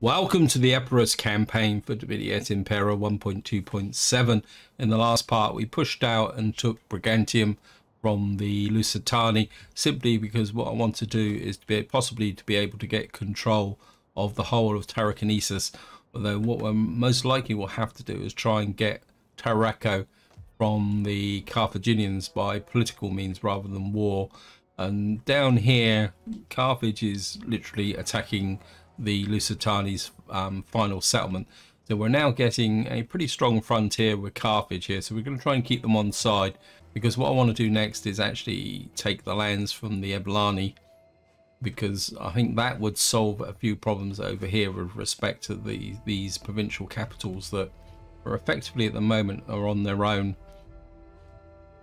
Welcome to the Epirus campaign for the Et Impera 1.2.7. In the last part we pushed out and took Brigantium from the Lusitani simply because what I want to do is to be possibly to be able to get control of the whole of Tarraconensis, although what we most likely will have to do is try and get Tarraco from the Carthaginians by political means rather than war. And down here Carthage is literally attacking the Lusitani's final settlement, so we're now getting a pretty strong frontier with Carthage here, so we're going to try and keep them on side, because what I want to do next is actually take the lands from the Eblani, because I think that would solve a few problems over here with respect to these provincial capitals that are effectively at the moment are on their own.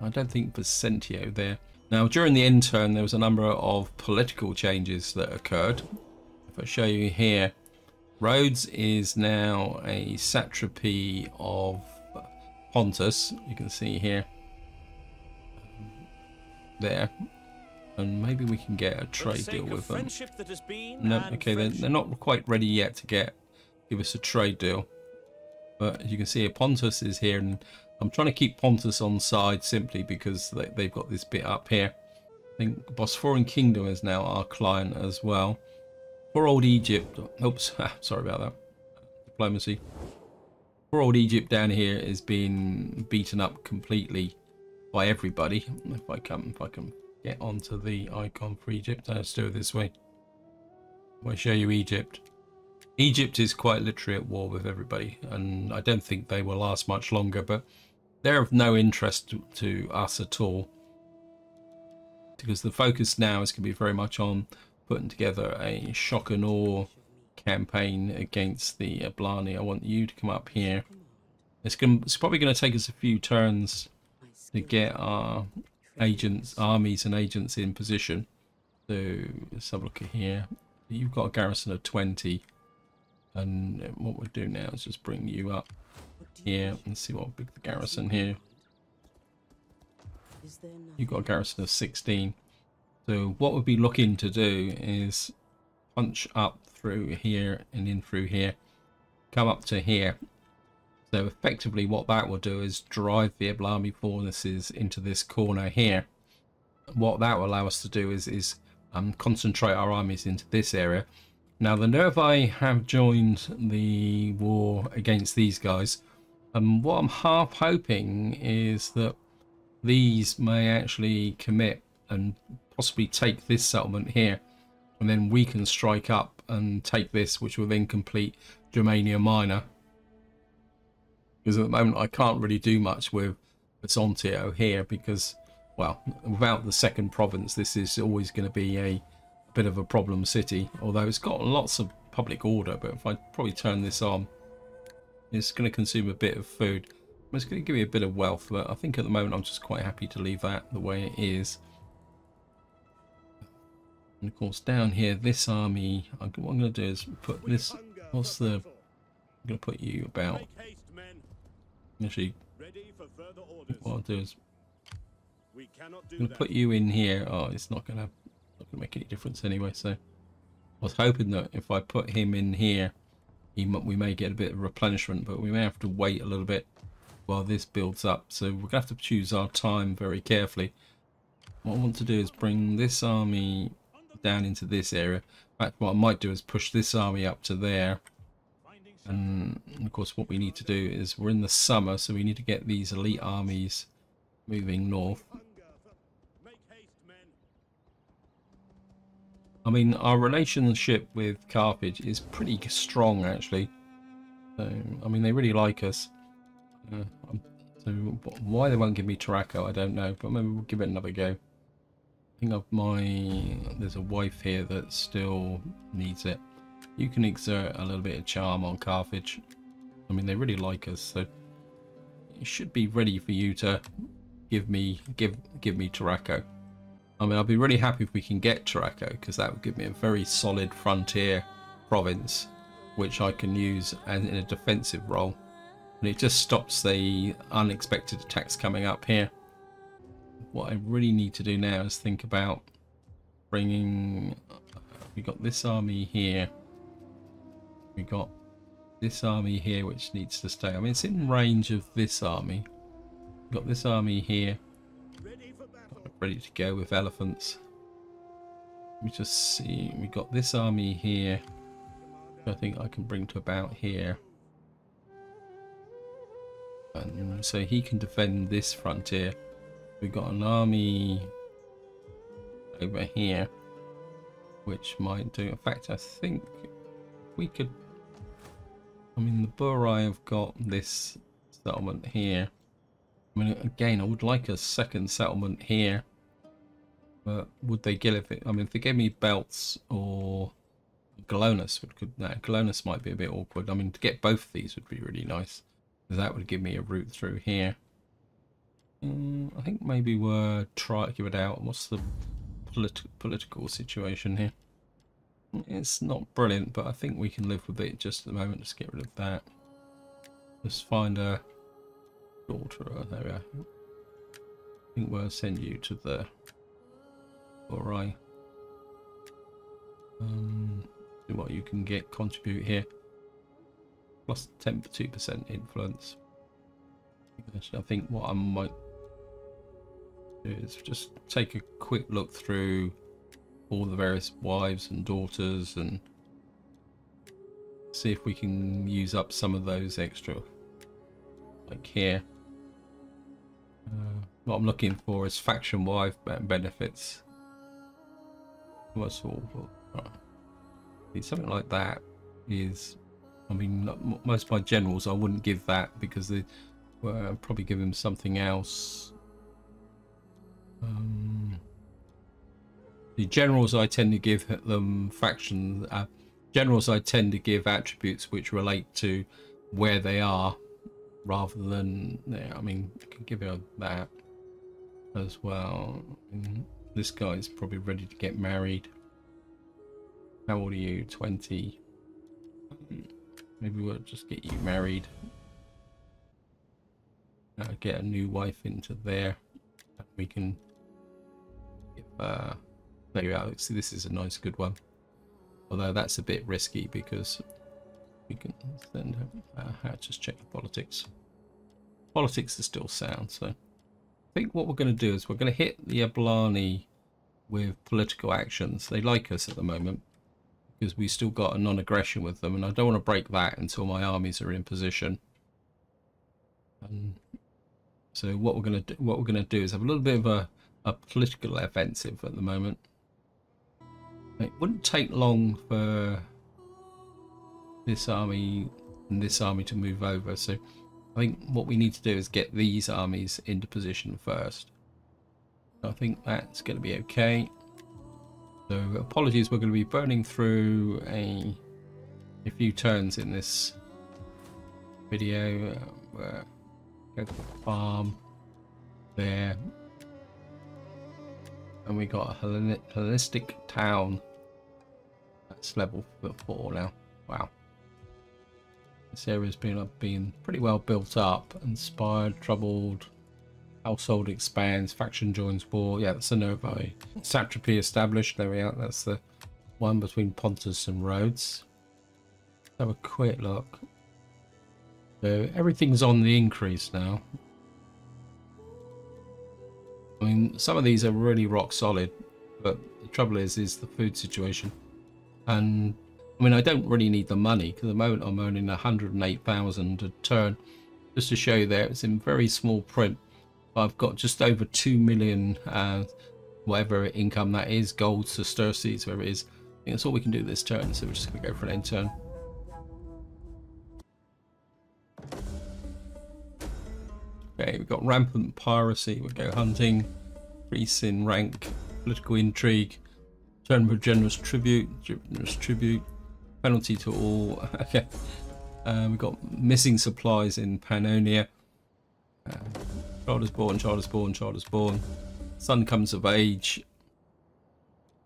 I don't think Vicentio there. Now during the end turn there was a number of political changes that occurred. If I show you here, Rhodes is now a satrapy of Pontus. You can see here, there, and maybe we can get a trade deal with them. No, okay, they're not quite ready yet to give us a trade deal. But as you can see, Pontus is here, and I'm trying to keep Pontus on side simply because they've got this bit up here. I think Bosphorian Kingdom is now our client as well. Poor old Egypt, oops, sorry about that, diplomacy. Poor old Egypt down here is being beaten up completely by everybody. If I can get onto the icon for Egypt, let's do it this way. I'll show you Egypt. Egypt is quite literally at war with everybody, and I don't think they will last much longer, but they're of no interest to us at all, because the focus now is going to be very much on putting together a shock and awe campaign against the Eblani. I want you to come up here. It's probably going to take us a few turns to get our armies and agents in position. So let's have a look at here. You've got a garrison of 20, and what we'll do now is just bring you up here and see what big the garrison here. You've got a garrison of 16. So what we'll be looking to do is punch up through here and in through here, come up to here. So effectively what that will do is drive the Eblani forces into this corner here. What that will allow us to do is concentrate our armies into this area. Now the Nervi have joined the war against these guys, and what I'm half hoping is that these may actually commit and possibly take this settlement here, and then we can strike up and take this, which will then complete Germania Minor, because at the moment I can't really do much with Vicentio here, because, well, without the second province this is always going to be a bit of a problem city, although it's got lots of public order. But if I probably turn this on, it's going to consume a bit of food. It's going to give me a bit of wealth, but I think at the moment I'm just quite happy to leave that the way it is. And of course down here, this army, what I'm going to do is put this, I'm going to put you about, actually, what I'll do is, I'm going to put you in here. Oh, it's not going to make any difference anyway, so I was hoping that if I put him in here, we may get a bit of replenishment, but we may have to wait a little bit while this builds up, so we're going to have to choose our time very carefully. What I want to do is bring this army down into this area. In fact, what I might do is push this army up to there, and of course what we need to do is, we're in the summer, so we need to get these elite armies moving north. I mean, our relationship with Carthage is pretty strong actually, so I mean they really like us. So why they won't give me Tarraco I don't know, but maybe we'll give it another go. I think there's a wife here that still needs it. You can exert a little bit of charm on Carthage. I mean they really like us, so it should be ready for you to give me Tarraco. I mean I'll be really happy if we can get Tarraco, because that would give me a very solid frontier province which I can use in a defensive role, and it just stops the unexpected attacks coming up here. What I really need to do now is think about bringing, we got this army here, We got this army here which needs to stay. I mean, it's in range of this army. We've got this army here, ready to go with elephants. Let me just see. We got this army here, which I think I can bring to about here. And so he can defend this frontier. We've got an army over here, which might do. In fact, I think we could. I mean, the Burai have got this settlement here. I mean, again, I would like a second settlement here, but would they get it? I mean, if they gave me belts or Galonus, Galonus might be a bit awkward. I mean, to get both of these would be really nice. That would give me a route through here. I think maybe we'll try to give it out. What's the political situation here? It's not brilliant, but I think we can live with it just at the moment. Just get rid of that. Just find a daughter. There we are. I think we'll send you to the Alright. See what you can get. Contribute here. Plus 2% influence. I think what I might do is just take a quick look through all the various wives and daughters and see if we can use up some of those extra. Like here. What I'm looking for is faction wife benefits. What's all? Right. Something like that is. I mean, most of my generals I wouldn't give that because they I'd probably give them something else. The generals I tend to give them faction generals I tend to give attributes which relate to where they are rather than I mean I can give you that as well. This guy's probably ready to get married. How old are you? 20. Maybe we'll just get you married. Get a new wife into there. We can give, there you are. See, this is a nice good one. Although that's a bit risky because we can send just check the politics. Politics is still sound, so I think what we're going to do is we're going to hit the Ablani with political actions. They like us at the moment because we still got a non-aggression with them, and I don't want to break that until my armies are in position. So what we're going to do is have a little bit of a political offensive at the moment. It wouldn't take long for this army and this army to move over, so I think what we need to do is get these armies into position first. I think that's going to be okay. So apologies, we're going to be burning through a few turns in this video. Go to the farm there, and we got a Hellenistic town. That's level 4 now. Wow, this area's been pretty well built up. Inspired, troubled, household expands, faction joins war. Yeah, that's a Novae. Satrapy established. There we are. That's the one between Pontus and Rhodes. Let's have a quick look. So everything's on the increase now. I mean, some of these are really rock solid, but the trouble is the food situation. And I mean, I don't really need the money because at the moment I'm earning 108,000 a turn. Just to show you there, it's in very small print. I've got just over 2 million, whatever income that is, gold, sesterces, whatever it is. I think that's all we can do this turn, so we're just going to go for an end turn. Okay, we've got rampant piracy, we'll go hunting, increase in rank, political intrigue, turn for generous tribute, penalty to all. Okay, we've got missing supplies in Pannonia. Child is born, child is born, child is born. Son comes of age.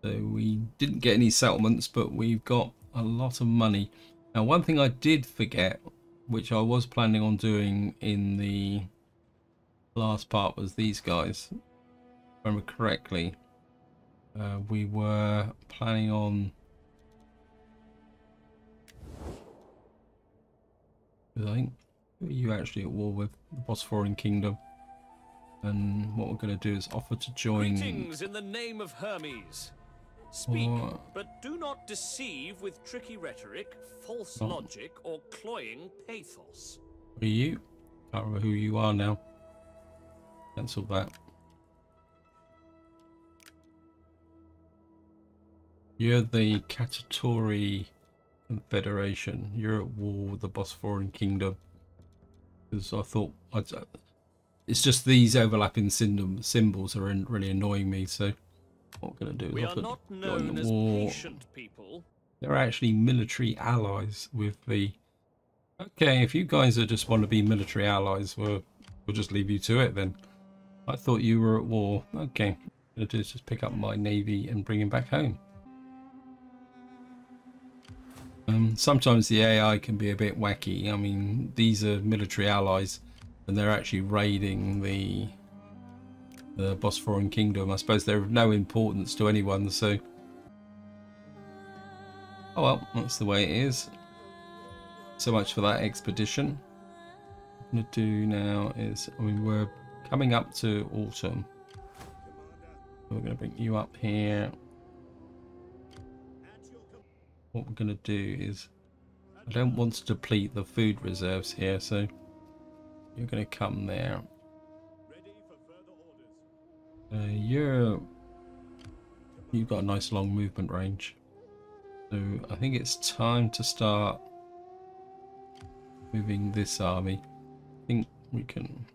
So we didn't get any settlements, but we've got a lot of money. Now, one thing I did forget, which I was planning on doing in the last part, was these guys. If I remember correctly, we were planning on I think who are you actually at war with? The Bosphorian Kingdom. And what we're going to do is offer to join. Greetings in the name of Hermes. Speak, but do not deceive with tricky rhetoric, false logic, or cloying pathos. Who are you? Can't remember who you are now. Cancel that. You're the Katatori Confederation. You're at war with the Bosphorian Kingdom. Because I thought it's just these overlapping symbols are really annoying me. So what we're going to do is we are not known as patient people. They're actually military allies with the. Okay, if you guys just want to be military allies, we'll just leave you to it then. I thought you were at war. Okay, what I'm going to do is just pick up my navy and bring him back home. Sometimes the AI can be a bit wacky. I mean, these are military allies, and they're actually raiding the Bosphorian Kingdom. I suppose they're of no importance to anyone, so. Oh well, that's the way it is. So much for that expedition. What I'm going to do now is, I mean, we're coming up to autumn. We're going to bring you up here. What we're going to do is, I don't want to deplete the food reserves here, so you're going to come there. You've got a nice long movement range. So I think it's time to start moving this army. I think we can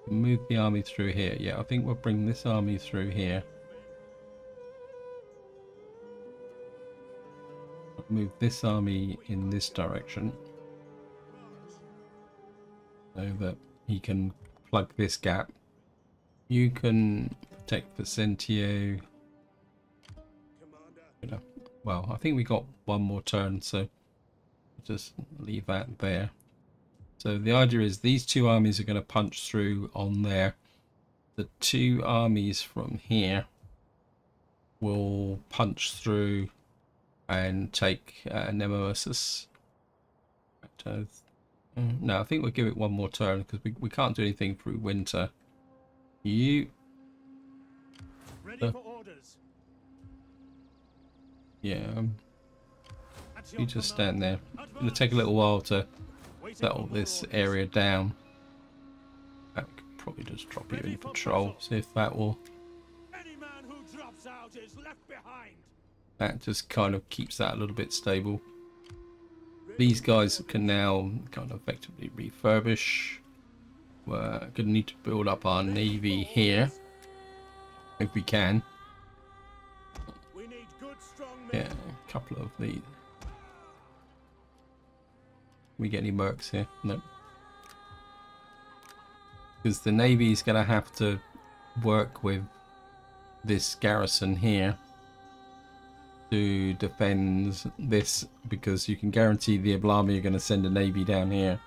move the army through here. Yeah, I think we'll bring this army through here. Move this army in this direction so that he can plug this gap. You can protect Vicentio. Well, I think we got one more turn, so just leave that there. So the idea is these two armies are going to punch through on there. The two armies from here will punch through and take Nemesis. No, I think we'll give it one more turn because we can't do anything through winter. You ready for orders? Yeah, you just stand there. It's going to take a little while to settle this area down. I could probably just drop you in patrol, see if that will. Any man who drops out is left behind. That just kind of keeps that a little bit stable. These guys can now kind of effectively refurbish. We're going to need to build up our navy here if we can. Yeah, a couple of these. We get any mercs here? No. Because the navy is going to have to work with this garrison here to defend this, because you can guarantee the Ablami are going to send a navy down here.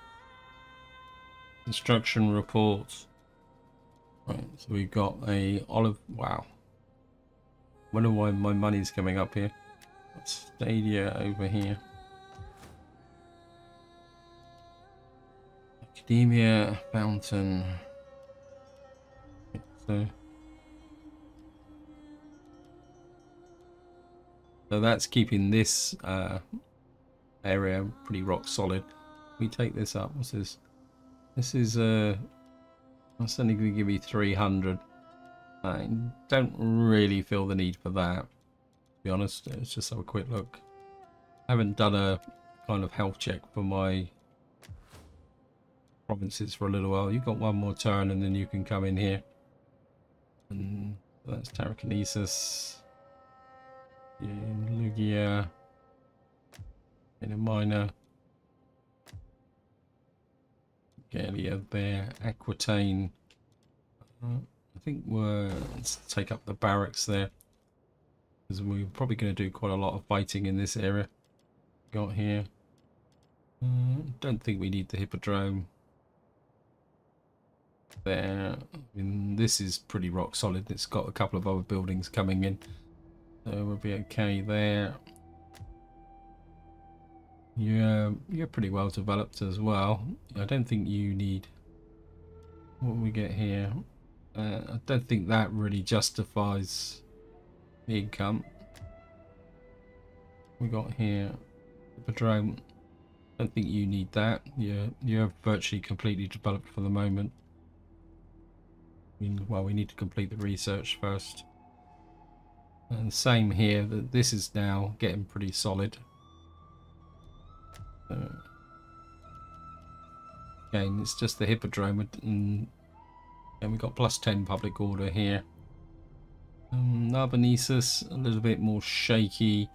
Instruction reports. Right, so we've got a olive. Wow. Wonder why my money's coming up here. Stadia over here. Academia, fountain. So that's keeping this area pretty rock solid. We take this up. What's this? This is that's only going to give me 300. I don't really feel the need for that, to be honest. Let's just have a quick look. I haven't done a kind of health check for my provinces for a little while. You've got one more turn and then you can come in here. And that's Tarraconesus. In Lugia. In a minor. Gallia there. Aquitaine. I think let's take up the barracks there, because we're probably going to do quite a lot of fighting in this area. Got here. Don't think we need the hippodrome there. I mean, this is pretty rock solid. It's got a couple of other buildings coming in, so we'll be okay there. You're pretty well developed as well. I don't think you need what we get here. I don't think that really justifies the income we got here. The drone. Don't think you need that. You're virtually completely developed for the moment. Well, we need to complete the research first. And same here. That this is now getting pretty solid. Again, it's just the hippodrome, and we got +10 public order here. Narbonesis, a little bit more shaky.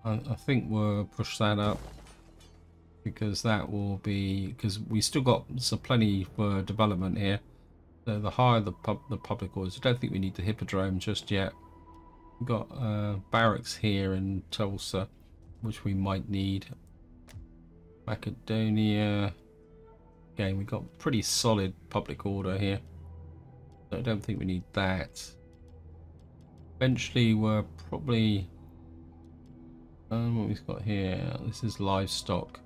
I think we'll push that up because that will be, because we still got plenty for development here. So the higher the public orders, I don't think we need the hippodrome just yet. We've got barracks here in Tulsa, which we might need. Macedonia. Again, we've got pretty solid public order here. So I don't think we need that. Eventually, we're probably... what we've got here, this is livestock.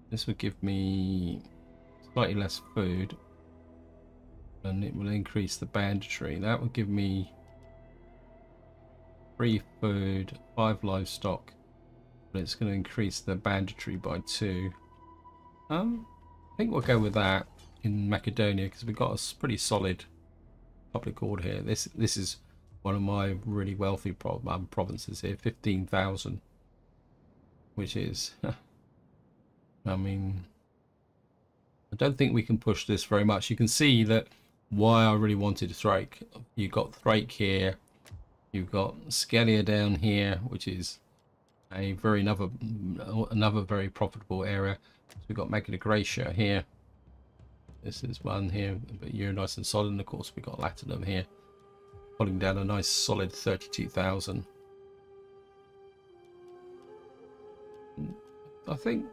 This would give me slightly less food. And it will increase the banditry. That would give me 3 food, 5 livestock. But it's going to increase the banditry by 2. I think we'll go with that in Macedonia because we've got a pretty solid public order here. This is one of my really wealthy provinces here, 15,000, which is, I mean, I don't think we can push this very much. You can see that why I really wanted Thrake. You've got Thrake here, you've got Scalia down here, which is a another very profitable area. So we've got Magna Graecia here. This is one here, but you're nice and solid. And of course, we've got Latinum here, pulling down a nice solid 32,000. I think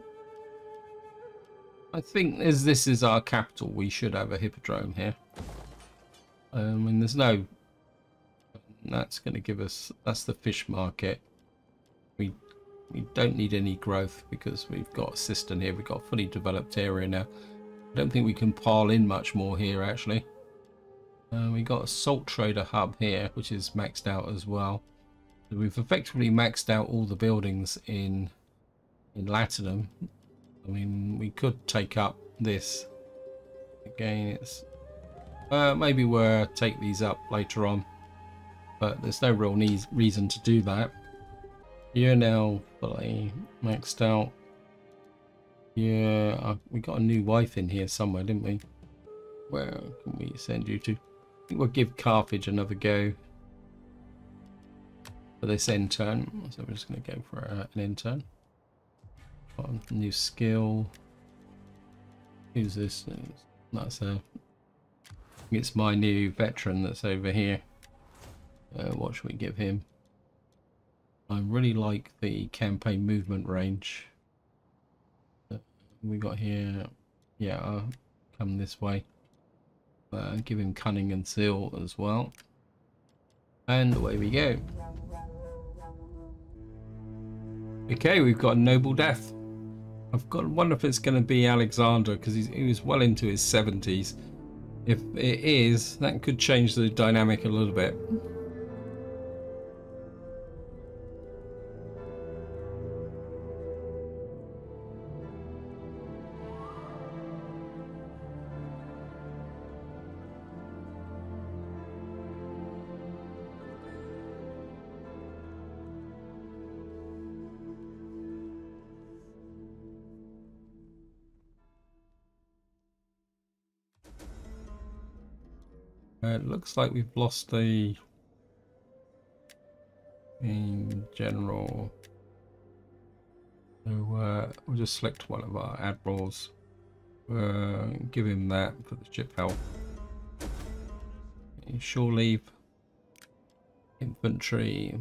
as this is our capital, we should have a hippodrome here. I mean, there's no. That's going to give us. That's the fish market. We don't need any growth because we've got a cistern here. We've got a fully developed area now. I don't think we can pile in much more here actually. We got a salt trader hub here, which is maxed out as well. So we've effectively maxed out all the buildings in Latinum. I mean, we could take up this. Again, it's maybe we'll take these up later on, but there's no real reason to do that. You're now fully maxed out. Yeah, we got a new wife in here somewhere, didn't we? Where can we send you to? I think we'll give Carthage another go for this intern. So we're just going to go for an intern. Got a new skill. Who's this? That's it's my new veteran that's over here. What should we give him? I really like the campaign movement range. We got here. Yeah, I'll come this way. Give him cunning and zeal as well. And away we go. Okay, we've got a noble death. I've got to wonder if it's going to be Alexander because he was well into his 70s. If it is, that could change the dynamic a little bit. It looks like we've lost in general. So we'll just select one of our admirals. Give him that for the ship health. Shore leave. Infantry.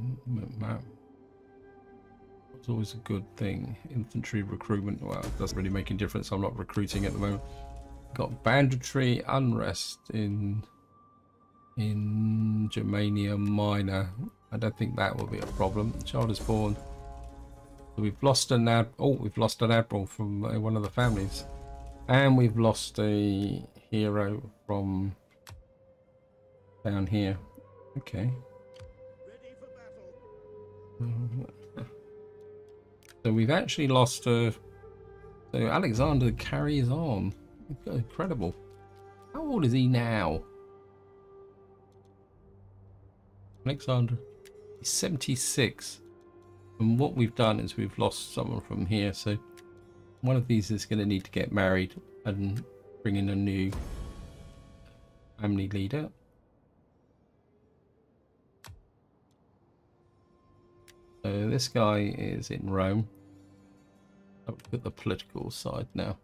It's always a good thing. Infantry recruitment. Well, it doesn't really make a difference. I'm not recruiting at the moment. Got banditry unrest in Germania Minor. I don't think that will be a problem. Child is born. So we've lost an we've lost an admiral from one of the families, and we've lost a hero from down here. Okay. So we've actually lost so Alexander carries on. Incredible. How old is he now? Alexander, he's 76. And what we've done is we've lost someone from here. So one of these is going to need to get married and bring in a new family leader. So this guy is in Rome. I'll look at the political side now.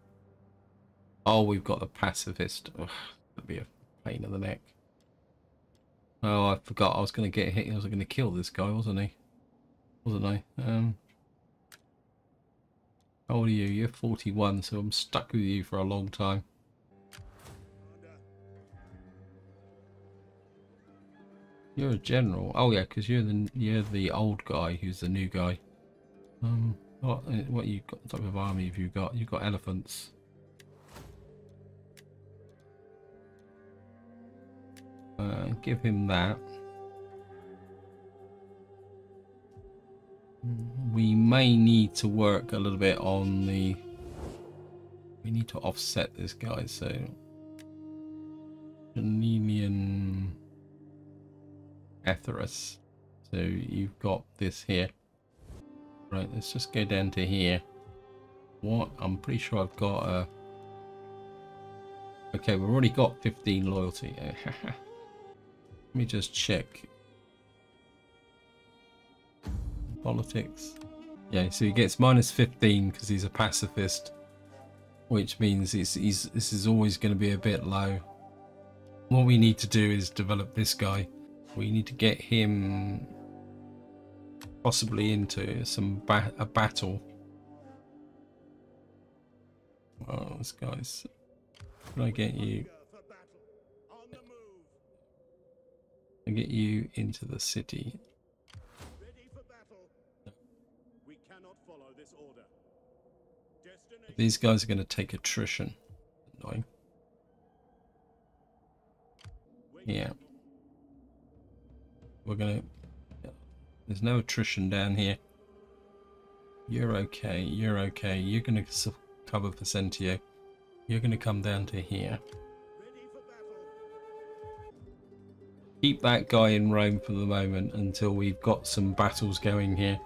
Oh, we've got the pacifist. Ugh, that'd be a pain in the neck. Oh, I forgot I was going to get hit. I was going to kill this guy, wasn't he? Wasn't I? How old are you? You're 41, so I'm stuck with you for a long time. You're a general. Oh yeah, because you're the old guy who's the new guy. What you got? What type of army have you got? You've got elephants. Give him that. We may need to work a little bit on the... We need to offset this guy, so... Janelian Epirus. So you've got this here. Right, let's just go down to here. What? I'm pretty sure I've got a... Okay, we've already got 15 loyalty. Let me just check. Politics. Yeah, so he gets minus 15 because he's a pacifist, which means this is always going to be a bit low. What we need to do is develop this guy. We need to get him possibly into a battle. Oh, this guy's... Can I get you? I get you into the city. These guys are going to take attrition. Annoying. Yeah. We're going to... There's no attrition down here. You're okay. You're okay. You're going to cover Vicentio. You're going to come down to here. Keep that guy in Rome for the moment until we've got some battles going here.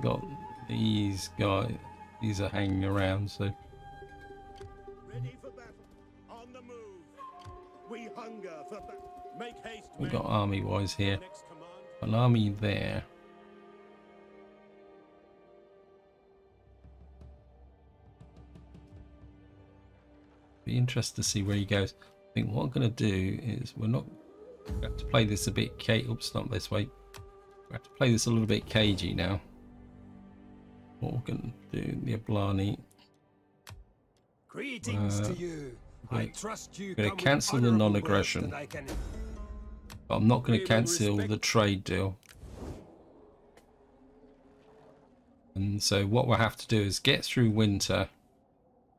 Got these guys. These are hanging around, so... Ready for battle. On the move. We hunger for make haste. We've got army-wise here. An army there. Be interested to see where he goes. I think what I'm going to do is we have to play this a bit oops, not this way. We have to play this a little bit cagey now. What we're going to do, the Ablani. Greetings to you. I trust you. I'm going to cancel the non-aggression. But I'm not going to cancel the trade deal. And so what we'll have to do is get through winter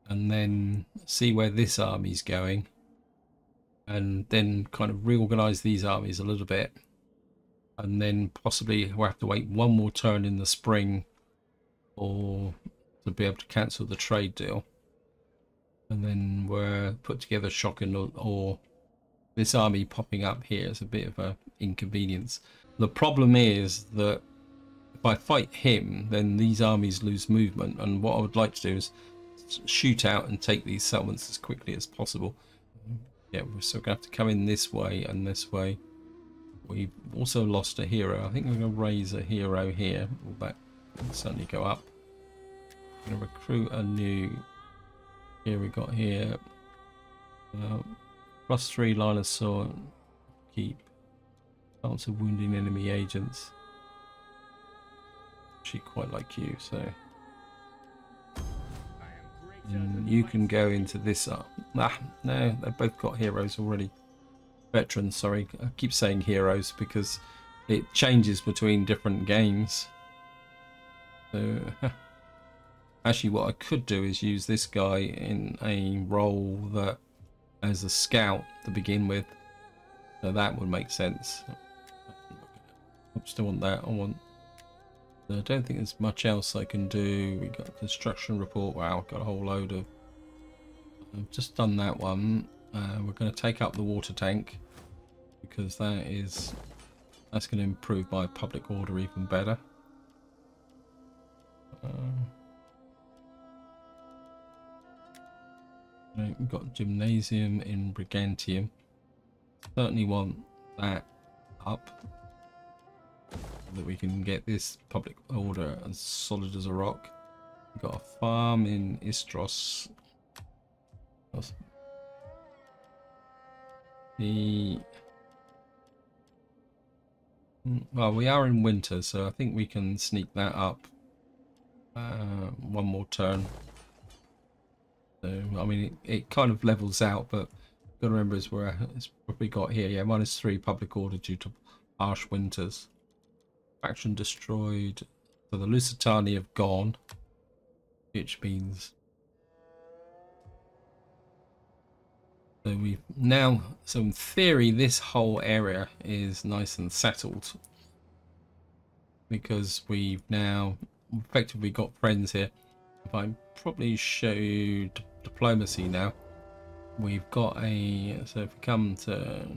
and then see where this army's going. And then kind of reorganize these armies a little bit. And then possibly we'll have to wait one more turn in the spring or to be able to cancel the trade deal. And then we're put together shocking or this army popping up here is a bit of an inconvenience. The problem is that if I fight him, then these armies lose movement. And what I would like to do is shoot out and take these settlements as quickly as possible. Yeah, we're still going to have to come in this way and this way. We've also lost a hero. I think we're going to raise a hero here. That will certainly go up. I'm going to recruit a new... Here we got here. +3 line of sword. Keep. Chance of wounding enemy agents. Actually quite like you, so... And you can go into this up. No, they've both got heroes already. Veterans, sorry. I keep saying heroes because it changes between different games. So, Actually, what I could do is use this guy in a role that as a scout to begin with. So that would make sense. I still want that. I don't think there's much else I can do. We got a construction report. Wow, I've got a whole load of. I've just done that one. We're going to take up the water tank because that's going to improve my public order even better. We've got gymnasium in Brigantium. Certainly want that up so that we can get this public order as solid as a rock. We've got a farm in Istros. Well, we are in winter, so I think we can sneak that up one more turn. So, I mean, it kind of levels out, but got to remember is where it's probably got here. Yeah, -3 public order due to harsh winters. Faction destroyed. So the Lusitani have gone, which means so in theory this whole area is nice and settled because we've now effectively got friends here. If I probably show you diplomacy now, we've got so if we come to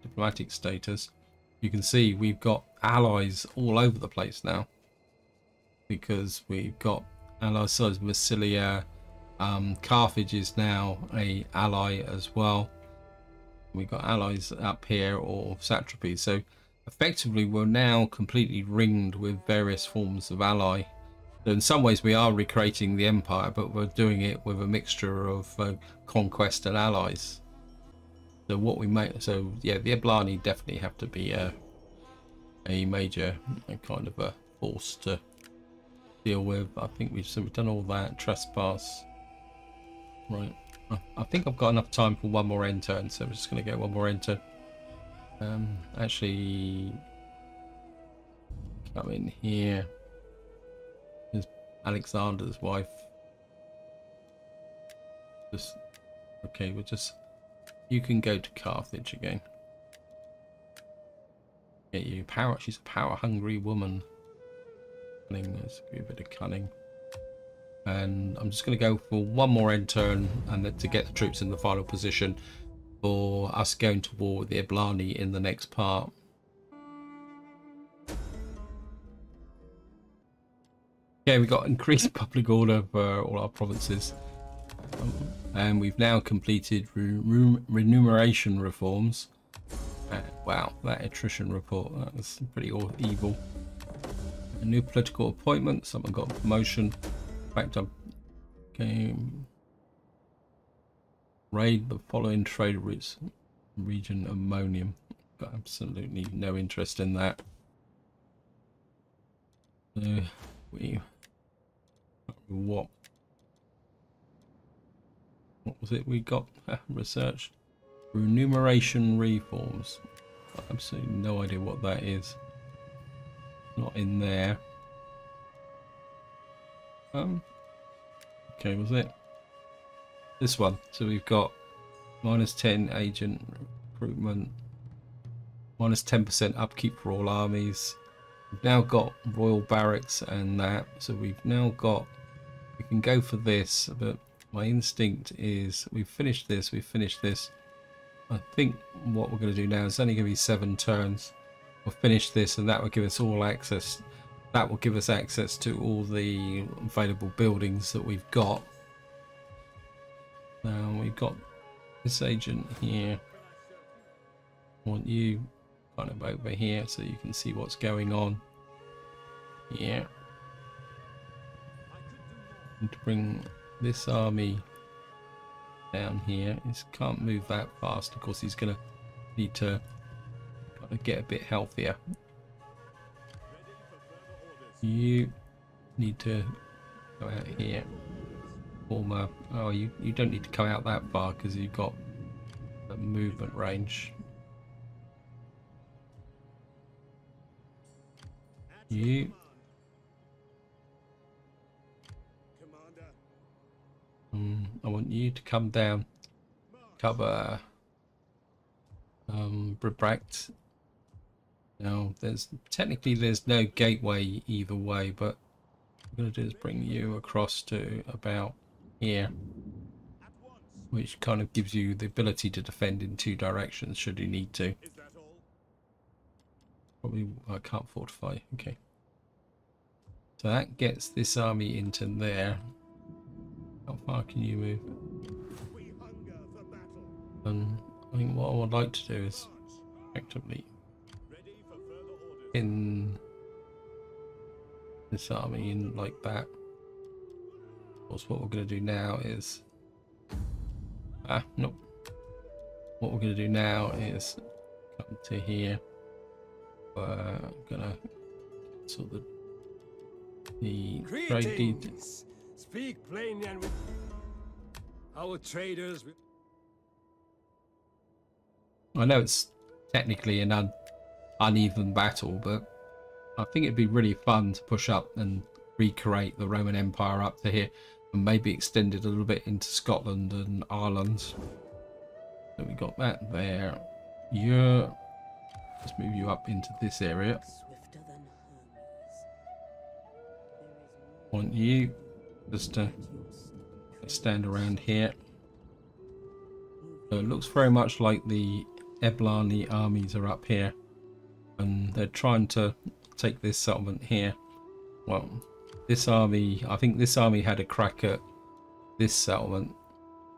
diplomatic status, you can see we've got allies all over the place now because we've got allies such as Massilia. Carthage is now a ally as well. We've got allies up here or satrapies, so effectively we're now completely ringed with various forms of ally. So in some ways we are recreating the empire, but we're doing it with a mixture of conquest and allies. So what we make, so yeah, the Eblani definitely have to be a major kind of a force to deal with. I think we've done all that. Trespass. Right, I think I've got enough time for one more end turn, so we're just going to get one more end turn. Actually, come in here. There's Alexander's wife. Okay, you can go to Carthage again. Get you power. She's a power-hungry woman. Let's give you a bit of cunning. And I'm just going to go for one more end turn and then to get the troops in the final position for us going to war with the Eblani in the next part. Okay, we got increased public order for all our provinces, and we've now completed remuneration reforms. Wow, that attrition report, that was pretty evil. A new political appointment, someone got a promotion. In fact, raid the following trade routes. Region ammonium. Got absolutely no interest in that. What was it we got? Research. Remuneration reforms. Got absolutely no idea what that is. Not in there. Okay, was it this one? So we've got -10 agent recruitment, -10% upkeep for all armies. We've now got royal barracks and that, so we can go for this, but my instinct is we've finished this. I think what we're going to do now is only going to be 7 turns. We'll finish this and that will give us all access. That will give us access to all the available buildings that we've got. Now we've got this agent here. I want you kind of over here so you can see what's going on. Yeah. And to bring this army down here. He can't move that fast. Of course, he's going to need to kind of get a bit healthier. You need to go out here. Oh, you don't need to come out that far because you've got the movement range. You want you to come down, cover Bribract. Now there's no gateway either way, but what I'm going to do is bring you across to about here, which kind of gives you the ability to defend in 2 directions should you need to. Probably I can't fortify. Okay, so that gets this army into there. How far can you move? I think what I would like to do is effectively in this army in like that. Of course, what we're going to do now is nope. What we're going to do now is come to here. We're gonna sort of the trade deed. Speak plainly and with our traders. I know it's technically an uneven battle, but I think it'd be really fun to push up and recreate the Roman Empire up to here, and maybe extend it a little bit into Scotland and Ireland. So we got that there. Let's move you up into this area. I want you just to stand around here. So it looks very much like the Eblani armies are up here, and they're trying to take this settlement here. Well, this army, I think this army had a crack at this settlement,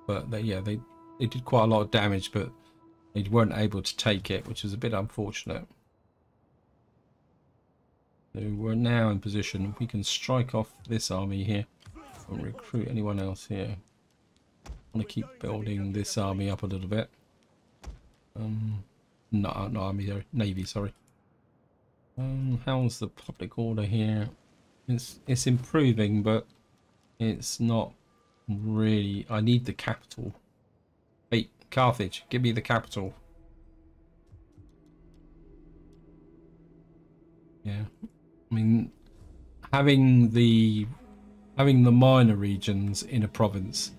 but they did quite a lot of damage, but they weren't able to take it, which is a bit unfortunate. So we're now in position. We can strike off this army here and recruit anyone else here. I want to keep building this army up a little bit. Not army, navy, sorry. How's the public order here? It's improving, but it's not really. I need the capital. Wait, Carthage, give me the capital. Yeah, I mean, having the minor regions in a province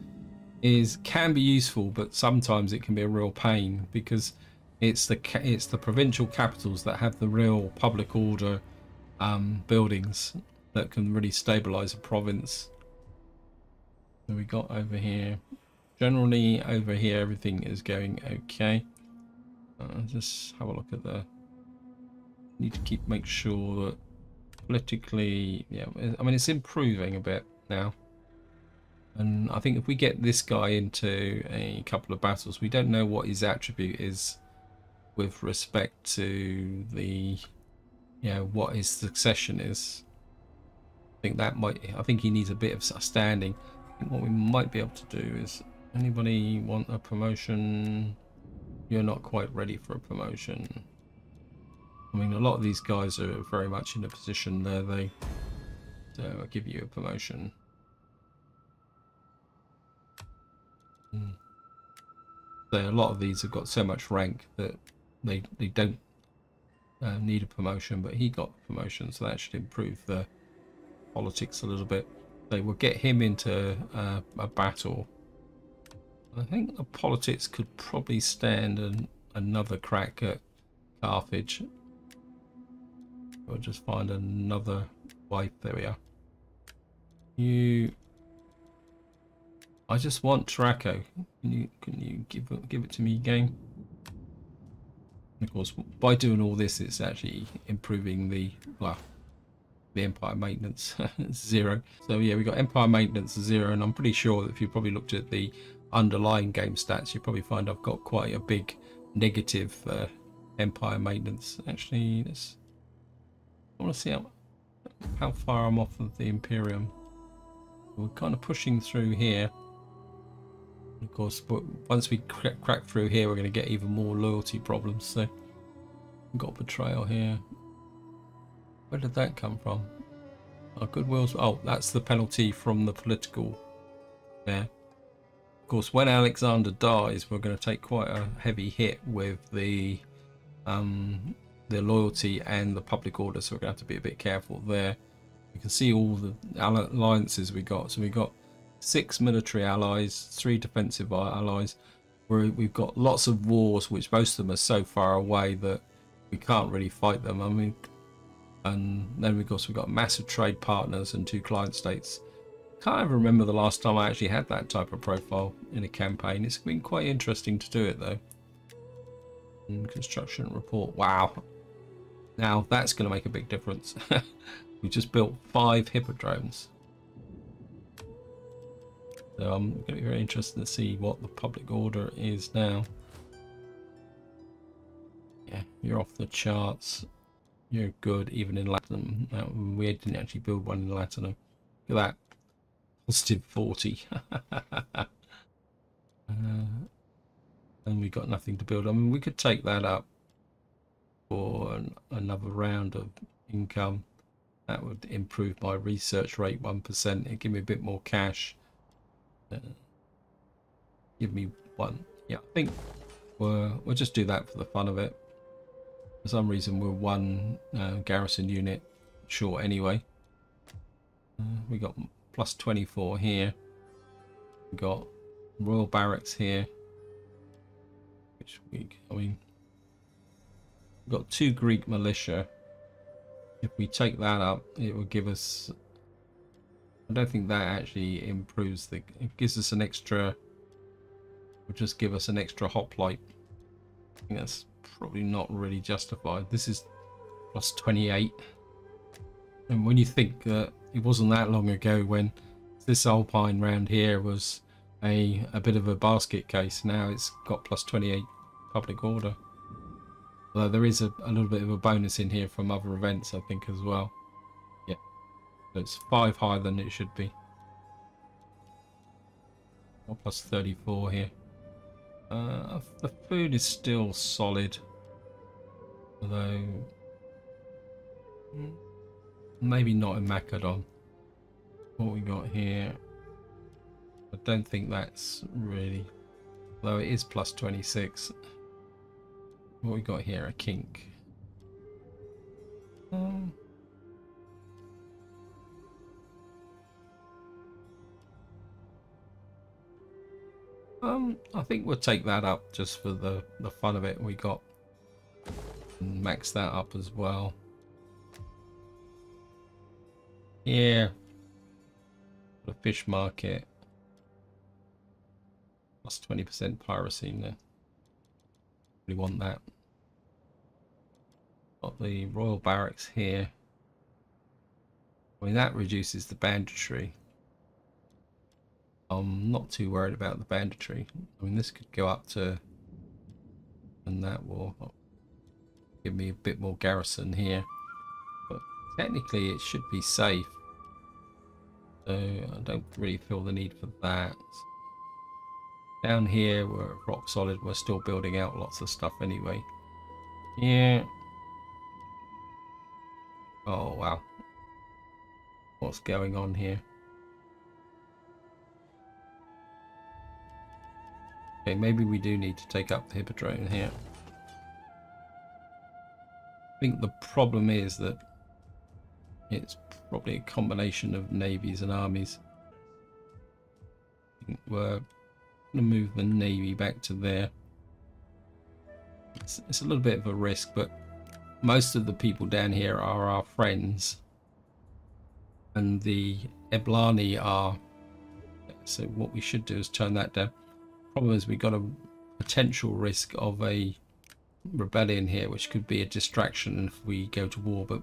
can be useful, but sometimes it can be a real pain, because it's the provincial capitals that have the real public order buildings that can really stabilize a province. So we got over here. Generally over here everything is going okay. Just have a look at the. Need to make sure that politically, yeah, I mean, it's improving a bit now, and I think if we get this guy into a couple of battles, we don't know what his attribute is with respect to the, what his succession is. I think he needs a bit of standing. I think what we might be able to do is, anybody want a promotion? You're not quite ready for a promotion. I mean, a lot of these guys are very much in a position there. So I'll give you a promotion. So a lot of these have got so much rank that they don't need a promotion, but he got a promotion, so that should improve the politics a little bit. They will get him into a battle. I think the politics could probably stand another crack at Carthage. We'll just find another wife. There we are. I just want Traco. Can you give it to me, game? And of course, by doing all this, it's actually improving the Empire maintenance 0. So yeah, we got Empire maintenance 0, and I'm pretty sure that if you probably looked at the underlying game stats, you probably find I've got quite a big negative Empire maintenance. Actually, I want to see how far I'm off of the Imperium. We're kind of pushing through here. And of course, once we crack through here, we're going to get even more loyalty problems. So we've got betrayal here. Where did that come from? Oh, goodwill's. Oh, that's the penalty from the political there. Of course, when Alexander dies, we're going to take quite a heavy hit with the loyalty and the public order, so we're going to have to be a bit careful there. You can see all the alliances we got. So we got 6 military allies, 3 defensive allies. We've got lots of wars, which most of them are so far away that we can't really fight them. I mean, and then of course we've got massive trade partners and 2 client states. Can't ever remember the last time I actually had that type of profile in a campaign. It's been quite interesting to do it though. And construction report. Wow. Now that's going to make a big difference. We just built 5 hippodromes. So I'm going to be very interested to see what the public order is now. Yeah, you're off the charts. You're good even in Latinum. Now, we didn't actually build one in Latinum. Look at that. Positive 40. And we got nothing to build. I mean, we could take that up for another round of income. That would improve my research rate 1%. It'd give me a bit more cash. Give me 1. Yeah, I think we'll just do that for the fun of it. For some reason, we're 1 garrison unit short anyway. We got plus 24 here. We got royal barracks here. Which we've got 2 Greek militia. If we take that up, it will give us. I don't think that actually improves the. It gives us an extra. Will just give us an extra hoplite. I think that's probably not really justified. This is plus 28. And when you think that it wasn't that long ago when this Alpine round here was a bit of a basket case, now it's got plus 28 public order. Although there is a little bit of a bonus in here from other events, I think, as well. Yeah, so it's 5 higher than it should be. Or plus 34 here. The food is still solid, although maybe not in Macedon. What we got here, I don't think that's really, though it is plus 26. What we got here, a kink. I think we'll take that up just for the fun of it. We got max that up as well. Yeah. The fish market. Plus 20% piracy in there. We want that. Got the royal barracks here. I mean, that reduces the banditry. I'm not too worried about the banditry. I mean, this could go up to, and that will give me a bit more garrison here. But technically, it should be safe. So I don't really feel the need for that. Down here, we're rock solid. We're still building out lots of stuff anyway. Yeah. Oh, wow. What's going on here? Okay, maybe we do need to take up the hippodrome here. I think the problem is that it's probably a combination of navies and armies. I think we're going to move the navy back to there. It's a little bit of a risk, but most of the people down here are our friends. And the Eblani are. So what we should do is turn that down. Problem is, we got a potential risk of a rebellion here, which could be a distraction if we go to war. But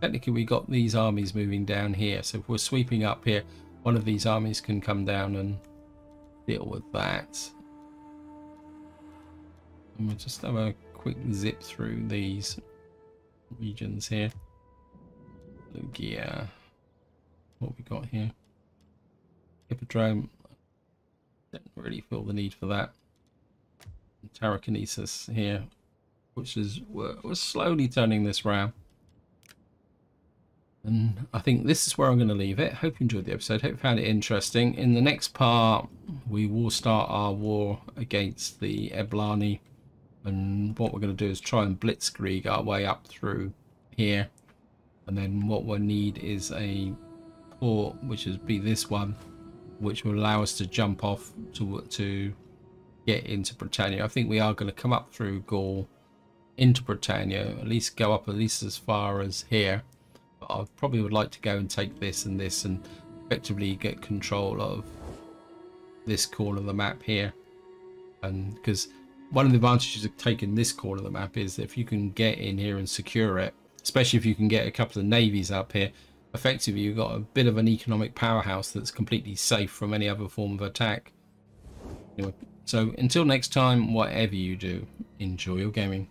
technically, we got these armies moving down here. So if we're sweeping up here, one of these armies can come down and deal with that. And we'll just have a quick zip through these regions here. Logia. What we got here? Hippodrome. Don't really feel the need for that. Tarraconesus here, which is we're slowly turning this round. And I think this is where I'm going to leave it. Hope you enjoyed the episode. Hope you found it interesting. In the next part, we will start our war against the Eblani. And what we're going to do is try and blitzkrieg our way up through here. And then what we'll need is a port, which is be this one. which will allow us to jump off to get into Britannia. I think we are going to come up through Gaul into Britannia, at least go up at least as far as here. But I probably would like to go and take this and effectively get control of this corner of the map here. And because one of the advantages of taking this corner of the map is that if you can get in here and secure it, especially if you can get a couple of navies up here, effectively you've got a bit of an economic powerhouse that's completely safe from any other form of attack. Anyway, so until next time, whatever you do, enjoy your gaming.